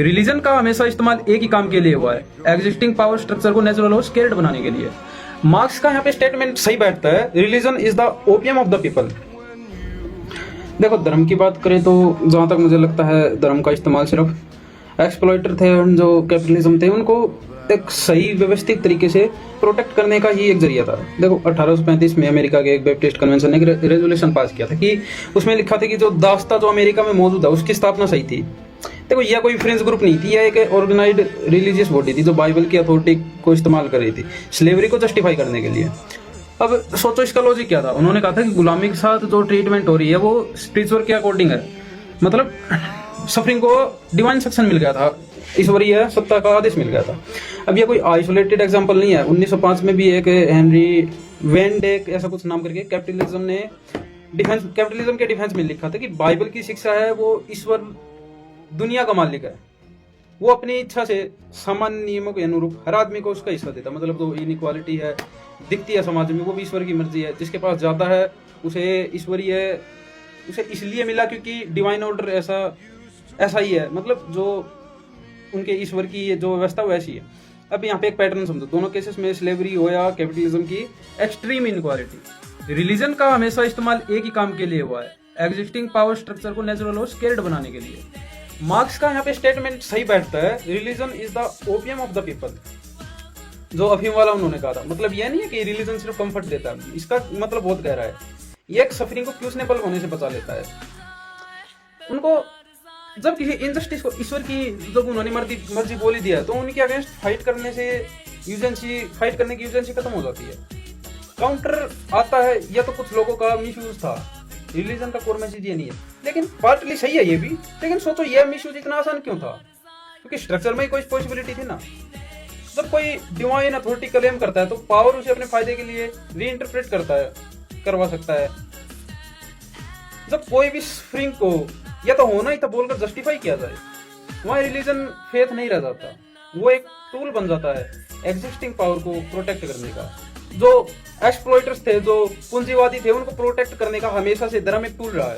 Religion का हमेशा इस्तेमाल एक ही काम के लिए हुआ है, एग्जिस्टिंग पावर स्ट्रक्चर को नेचुरल और स्केल्ड बनाने के लिए। मार्क्स का यहाँ पे स्टेटमेंट सही बैठता है, religion is the opium of the people. देखो धर्म की बात करें तो जहां तक मुझे लगता है धर्म का इस्तेमाल सिर्फ एक्सप्लॉइटर थे, जो कैपिटलिज्म थे, उनको एक सही व्यवस्थित तरीके से प्रोटेक्ट करने का ही एक जरिया था। देखो 1835 में अमेरिका के एक बैप्टिस्ट कन्वेंशन ने एक रेजोल्यूशन पास किया था कि उसमें लिखा था कि जो दास्ता जो अमेरिका में मौजूद है उसकी स्थापना सही थी। देखो यह कोई फ्रेंच ग्रुप नहीं थी, यह एक ऑर्गेनाइज्ड रिलीजियस बॉडी थी जो बाइबल की अथॉरिटी को इस्तेमाल कर रही थी स्लेवरी को जस्टिफाई करने के लिए। अब सोचो इसका लॉजिक क्या था। उन्होंने कहा था कि गुलामी के साथ जो ट्रीटमेंट हो रही है वो स्पिरिचुअल के अकॉर्डिंग है, मतलब सफरिंग को डिवाइन सेक्शन मिल गया था, ईश्वरीय सत्ता का आदेश मिल गया था। अब ये कोई आइसोलेटेड एग्जांपल नहीं है। 1905 में भी एक हेनरी वेन डेक ऐसा कुछ नाम करके कैपिटलिज्म के डिफेंस में लिखा था कि बाइबल की शिक्षा है वो ईश्वर दुनिया का मालिक है, वो अपनी इच्छा से सामान्य नियमों के अनुरूप हर आदमी को उसका हिस्सा देता। मतलब जो इनइक्वालिटी है दिखती है समाज में वो भी ईश्वर की मर्जी है, जिसके पास ज्यादा है उसे ईश्वरीय उसे इसलिए मिला क्योंकि डिवाइन ऑर्डर ऐसा ही है, मतलब जो उनके ईश्वर की जो व्यवस्था वो ऐसी है। अब यहाँ पे एक पैटर्न समझो, दोनों केसेस में स्लेवरी हो या कैपिटलिज्म की एक्सट्रीम इनक्वालिटी। रिलीजन का हमेशा इस्तेमाल एक ही काम के लिए हुआ है, एग्जिस्टिंग पावर स्ट्रक्चर को नेचुरल और स्केल्ड बनाने के लिए। मार्क्स का यहाँ पे स्टेटमेंट सही बैठता है, religion is the opium of the people, जो अफीम वाला उन्होंने कहा था। मतलब यह नहीं है कि रिलीजन सिर्फ कंफर्ट देता है, इसका मतलब बहुत गहरा है। ये एक सफरिंग को क्यूशनेबल होने से बचा लेता है। उनको जब किसी इनजस्टिस को ईश्वर की जब उन्होंने मर्जी बोल ही दिया तो उनके अगेंस्ट फाइट करने की यूजेंसी खत्म हो जाती है। काउंटर आता है, या तो कुछ लोगों का मिसयूज था। रिलीजन का कोर मैसेज ये नहीं है, लेकिन पार्टली सही है ये भी। लेकिन सोचो यह मिसयूज इतना आसान क्यों था? क्योंकि स्ट्रक्चर में ही कोई पॉसिबिलिटी थी ना। जब कोई डिवाइन अथॉरिटी क्लेम करता है तो पावर उसे अपने फायदे के लिए रीइंटरप्रेट करवा सकता है। जब कोई भी स्प्रिंग को या तो होना ही था बोलकर जस्टिफाई किया जाए, वहां रिलीजन फेथ नहीं रह जाता, वो एक टूल बन जाता है एग्जिस्टिंग पावर को प्रोटेक्ट करने का। जो एक्सप्लॉइटर्स थे, जो पूंजीवादी थे, उनको प्रोटेक्ट करने का हमेशा से धर्म एक टूल रहा है।